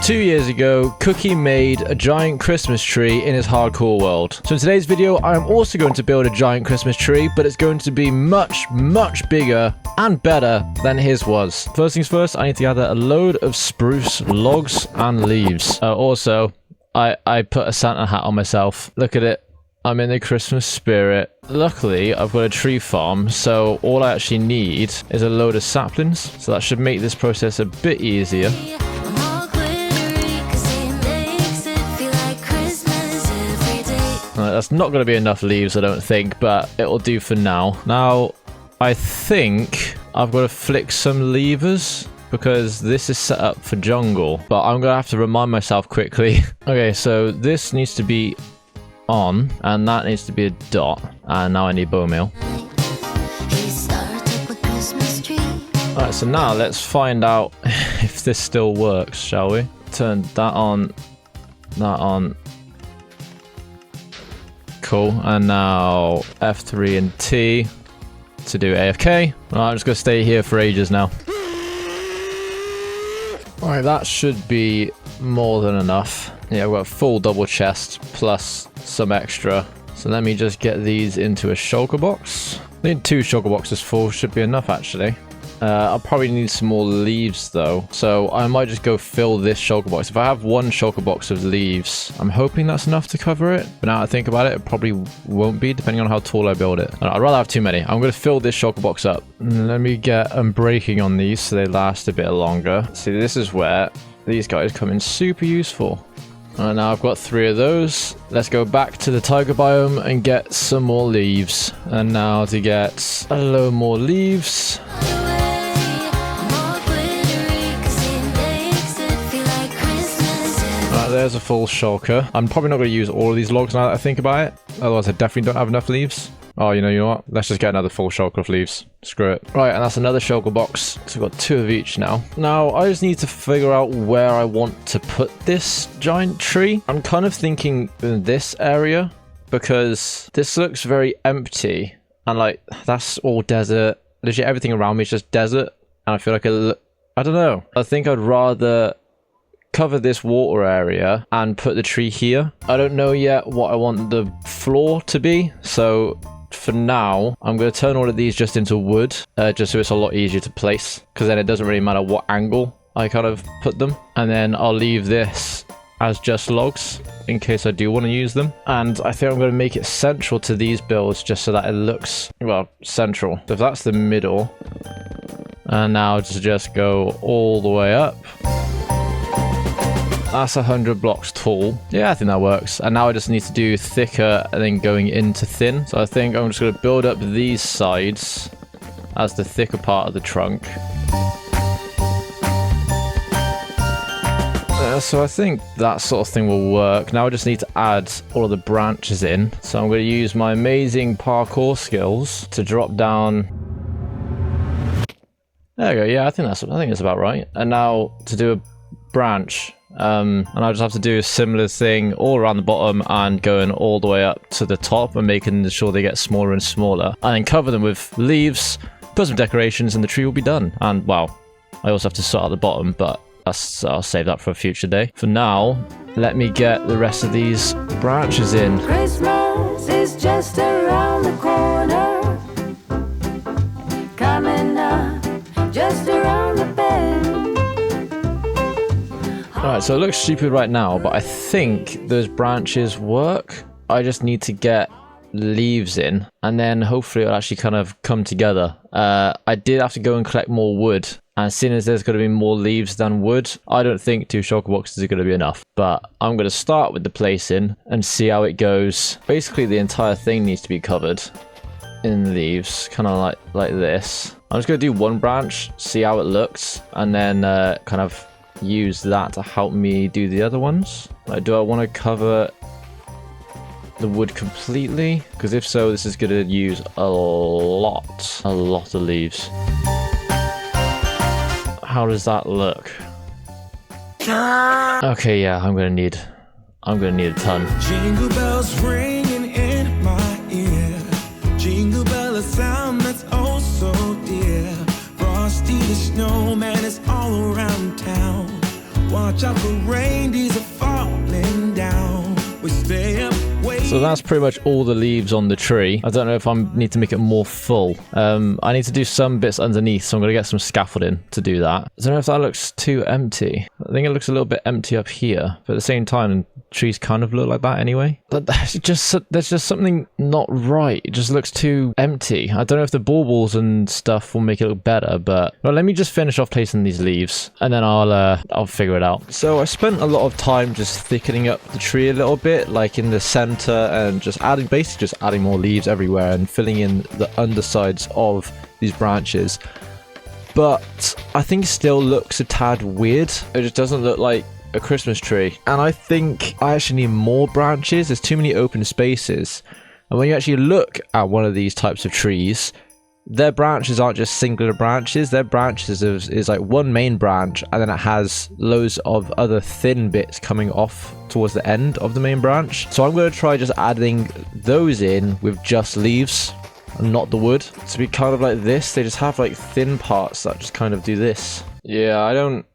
2 years ago, Cookie made a giant Christmas tree in his hardcore world. So in today's video, I am also going to build a giant Christmas tree, but it's going to be much, much bigger and better than his was. First things first, I need to gather a load of spruce logs and leaves. Also, I put a Santa hat on myself. Look at it. I'm in the Christmas spirit. Luckily, I've got a tree farm, so all I actually need is a load of saplings. So that should make this process a bit easier. That's not going to be enough leaves, I don't think, but it'll do for now. Now, I think I've got to flick some levers because this is set up for jungle, but I'm going to have to remind myself quickly. Okay, so this needs to be on, and that needs to be a dot, and now I need bone meal. Alright, so now let's find out if this still works, shall we? Turn that on, that on. Cool, and now F3 and T to do AFK. I'm just gonna stay here for ages now. Alright, that should be more than enough. Yeah, we've got a full double chest plus some extra. So let me just get these into a shulker box. I need 2 shulker boxes full, should be enough actually. I'll probably need some more leaves though, so I might just go fill this shulker box. If I have 1 shulker box of leaves, I'm hoping that's enough to cover it, but now I think about it, it probably won't be, depending on how tall I build it. I'd rather have too many. I'm going to fill this shulker box up. Let me get unbreaking on these so they last a bit longer. See, this is where these guys come in super useful. And now I've got 3 of those. Let's go back to the tiger biome and get some more leaves. And now to get a load more leaves. There's a full shulker. I'm probably not going to use all of these logs now that I think about it. Otherwise, I definitely don't have enough leaves. Oh, you know what? Let's just get another full shulker of leaves. Screw it. Right, and that's another shulker box. So we've got 2 of each now. Now, I just need to figure out where I want to put this giant tree. I'm kind of thinking in this area because this looks very empty. And like, that's all desert. Literally everything around me is just desert. And I feel like I don't know. I think I'd rather cover this water area and put the tree here. I don't know yet what I want the floor to be, so for now I'm going to turn all of these just into wood, just so it's a lot easier to place, because then it doesn't really matter what angle I kind of put them. And then I'll leave this as just logs in case I do want to use them. And I think I'm going to make it central to these builds just so that it looks, well, central. So if that's the middle, and now just go all the way up. That's 100 blocks tall. Yeah, I think that works. And now I just need to do thicker and then going into thin. So I think I'm just going to build up these sides as the thicker part of the trunk. So I think that sort of thing will work. Now I just need to add all of the branches in. So I'm going to use my amazing parkour skills to drop down. There we go. Yeah, I think that's about right. And now to do a branch. And I just have to do a similar thing all around the bottom and going all the way up to the top and making sure they get smaller and smaller. And then cover them with leaves, put some decorations, and the tree will be done. And, well, I also have to sort out the bottom, but I'll save that for a future day. For now, let me get the rest of these branches in. Christmas is just around the corner, coming up just around the bend. Alright, so it looks stupid right now, but I think those branches work. I just need to get leaves in, and then hopefully it'll actually kind of come together. I did have to go and collect more wood, and seeing as there's going to be more leaves than wood, I don't think 2 shulker boxes are going to be enough. But I'm going to start with the placing and see how it goes. Basically, the entire thing needs to be covered in leaves, kind of like this. I'm just going to do 1 branch, see how it looks, and then kind of use that to help me do the other ones. Like, do I want to cover the wood completely? Because if so, this is going to use a lot of leaves. How does that look? Okay, yeah, I'm gonna need a ton. Jingle bells ringing in my ear. Jingle bell, a sound that's oh so dear. Frosty the snowman is all around town. Watch out for rain, these are falling down. We stay up, wait. So that's pretty much all the leaves on the tree. I don't know if I need to make it more full. I need to do some bits underneath, so I'm going to get some scaffolding to do that. I don't know if that looks too empty. I think it looks a little bit empty up here, but at the same time, trees kind of look like that anyway. But there's just something not right. It just looks too empty. I don't know if the baubles and stuff will make it look better, but well, let me just finish off placing these leaves, and then I'll figure it out. So I spent a lot of time just thickening up the tree a little bit, like in the center, and basically just adding more leaves everywhere and filling in the undersides of these branches. But I think it still looks a tad weird. It just doesn't look like a Christmas tree. And I think I actually need more branches. There's too many open spaces. And when you actually look at one of these types of trees, their branches aren't just singular branches. Their branches is like one main branch, and then it has loads of other thin bits coming off towards the end of the main branch. So I'm going to try just adding those in with just leaves and not the wood. To be kind of like this, they just have like thin parts that just kind of do this. Yeah, I don't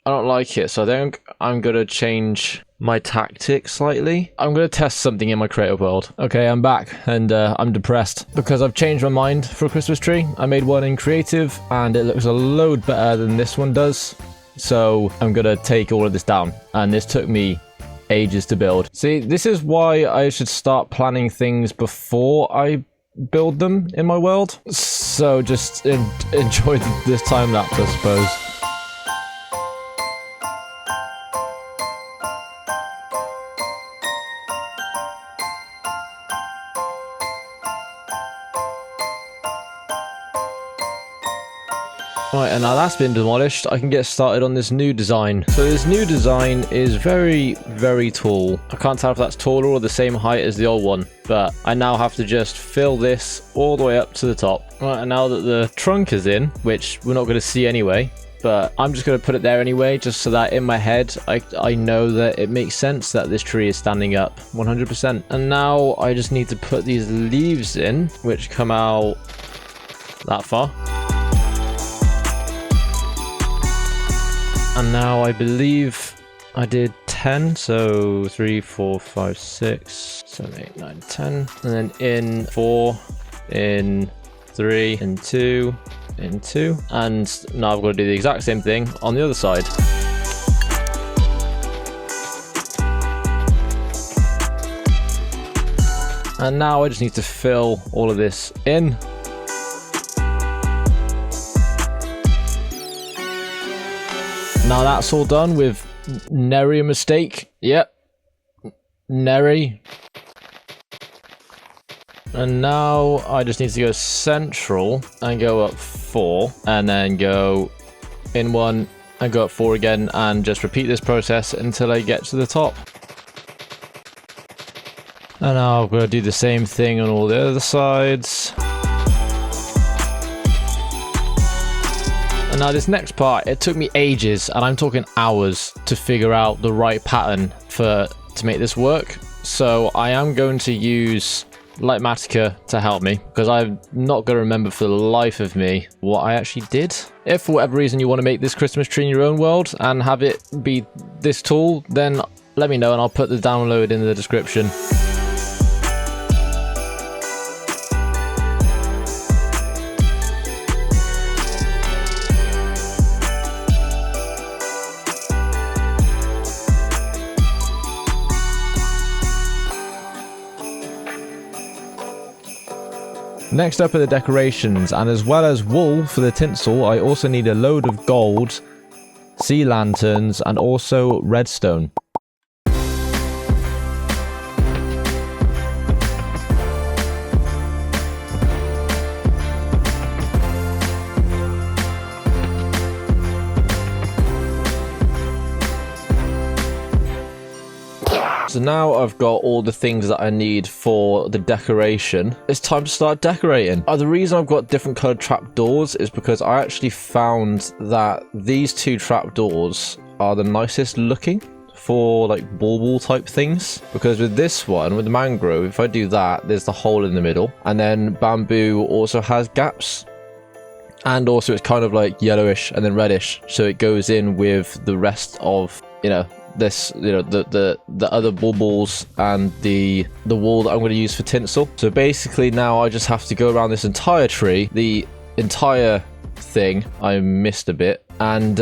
like it, so I think I'm gonna change my tactic slightly. I'm gonna test something in my creative world. Okay, I'm back, and I'm depressed because I've changed my mind for a Christmas tree. I made one in creative, and it looks a load better than this one does. So I'm gonna take all of this down, and this took me ages to build. See, this is why I should start planning things before I build them in my world. So just enjoy this time lapse, I suppose. Right, and now that's been demolished, I can get started on this new design. So this new design is very, very tall. I can't tell if that's taller or the same height as the old one, but I now have to just fill this all the way up to the top. Right, and now that the trunk is in, which we're not going to see anyway, but I'm just going to put it there anyway, just so that in my head, I know that it makes sense that this tree is standing up 100%. And now I just need to put these leaves in, which come out that far. And now I believe I did 10, so 3, 4, 5, 6, 7, 8, 9, 10. And then in 4, in 3, in 2, in 2. And now I've got to do the exact same thing on the other side. And now I just need to fill all of this in. Now that's all done with nary a mistake. Yep. Nary. And now I just need to go central and go up 4. And then go in 1 and go up 4 again. And just repeat this process until I get to the top. And now I'm going to do the same thing on all the other sides. And now this next part, it took me ages, and I'm talking hours, to figure out the right pattern to make this work. So I am going to use Litematica to help me, because I'm not going to remember for the life of me what I actually did. If for whatever reason you want to make this Christmas tree in your own world and have it be this tool, then let me know and I'll put the download in the description. Next up are the decorations, and as well as wool for the tinsel, I also need a load of gold, sea lanterns, and also redstone. So now I've got all the things that I need for the decoration. It's time to start decorating. The reason I've got different colored trapdoors is because I actually found that these 2 trapdoors are the nicest looking for like bauble type things. Because with this one, with the mangrove, if I do that, there's the hole in the middle. And then bamboo also has gaps. And also it's kind of like yellowish and then reddish, so it goes in with the rest of, you know, this, you know, the other baubles and the wool that I'm going to use for tinsel. So basically now I just have to go around this entire tree, the entire thing, I missed a bit, and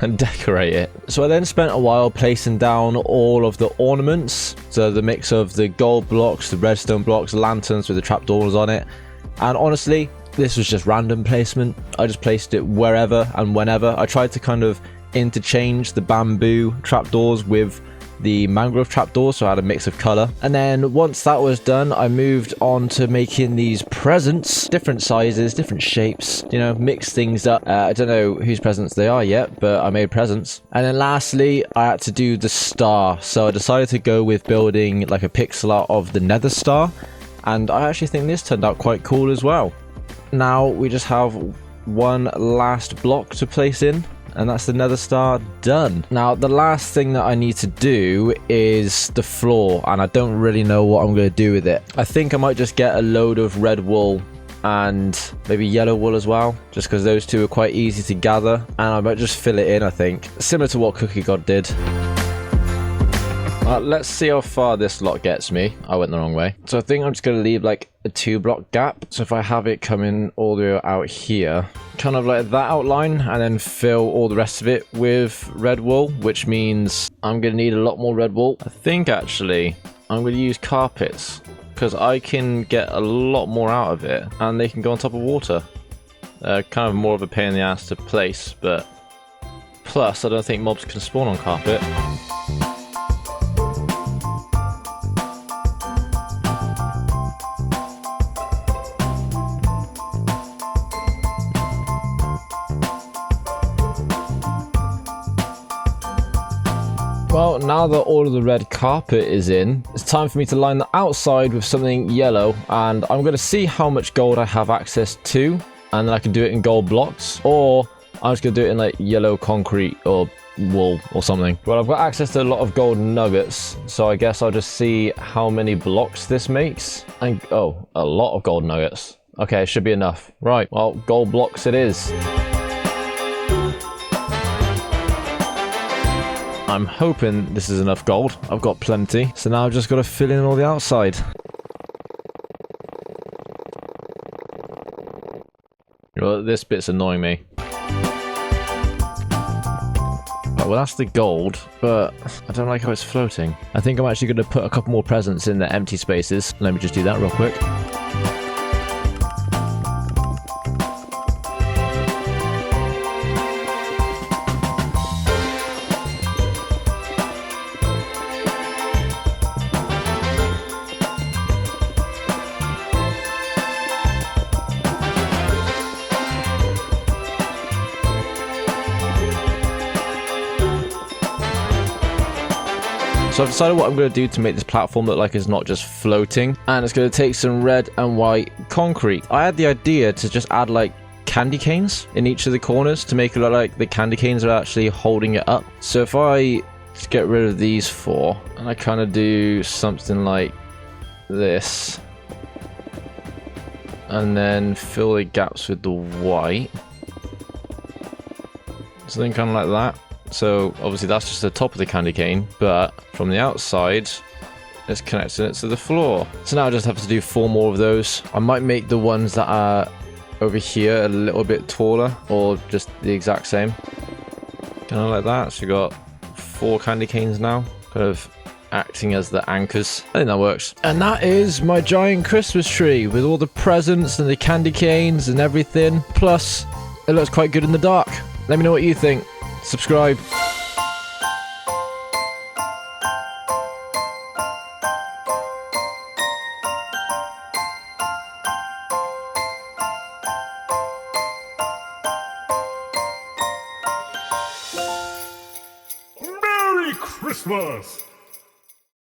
and decorate it. So I then spent a while placing down all of the ornaments, so the mix of the gold blocks, the redstone blocks, lanterns with the trapdoors on it. And honestly, this was just random placement. I just placed it wherever and whenever. I tried to kind of interchange the bamboo trapdoors with the mangrove trapdoors, so I had a mix of color. And then once that was done, I moved on to making these presents, different sizes, different shapes, you know, mix things up. I don't know whose presents they are yet, but I made presents. And then lastly, I had to do the star, so I decided to go with building like a pixel art of the nether star, and I actually think this turned out quite cool as well. Now we just have one last block to place in, and that's the nether star done. Now the last thing that I need to do is the floor, and I don't really know what I'm going to do with it. I think I might just get a load of red wool and maybe yellow wool as well, just because those two are quite easy to gather, and I might just fill it in, I think, similar to what Cookie God did. Let's see how far this lot gets me. I went the wrong way. So I think I'm just going to leave like a 2-block gap. So if I have it coming all the way out here, kind of like that outline, and then fill all the rest of it with red wool, which means I'm going to need a lot more red wool. I think actually I'm going to use carpets, because I can get a lot more out of it, and they can go on top of water. Kind of more of a pain in the ass to place, but plus I don't think mobs can spawn on carpet. Well, now that all of the red carpet is in, it's time for me to line the outside with something yellow, and I'm going to see how much gold I have access to, and then I can do it in gold blocks, or I'm just going to do it in like yellow concrete or wool or something. Well, I've got access to a lot of gold nuggets, so I guess I'll just see how many blocks this makes. And oh, a lot of gold nuggets. Okay, it should be enough. Right, well, gold blocks it is. I'm hoping this is enough gold. I've got plenty. So now I've just got to fill in all the outside. Well, this bit's annoying me. Well, that's the gold, but I don't like how it's floating. I think I'm actually going to put a couple more presents in the empty spaces. Let me just do that real quick. So I've decided what I'm going to do to make this platform look like it's not just floating, and it's going to take some red and white concrete. I had the idea to just add like candy canes in each of the corners to make it look like the candy canes are actually holding it up. So if I just get rid of these four, and I kind of do something like this, and then fill the gaps with the white, something kind of like that. So obviously that's just the top of the candy cane, but from the outside it's connecting it to the floor. So now I just have to do 4 more of those. I might make the ones that are over here a little bit taller, or just the exact same, kind of like that. So you got 4 candy canes now, kind of acting as the anchors. I think that works. And that is my giant Christmas tree with all the presents and the candy canes and everything. Plus it looks quite good in the dark. Let me know what you think. Subscribe. Merry Christmas!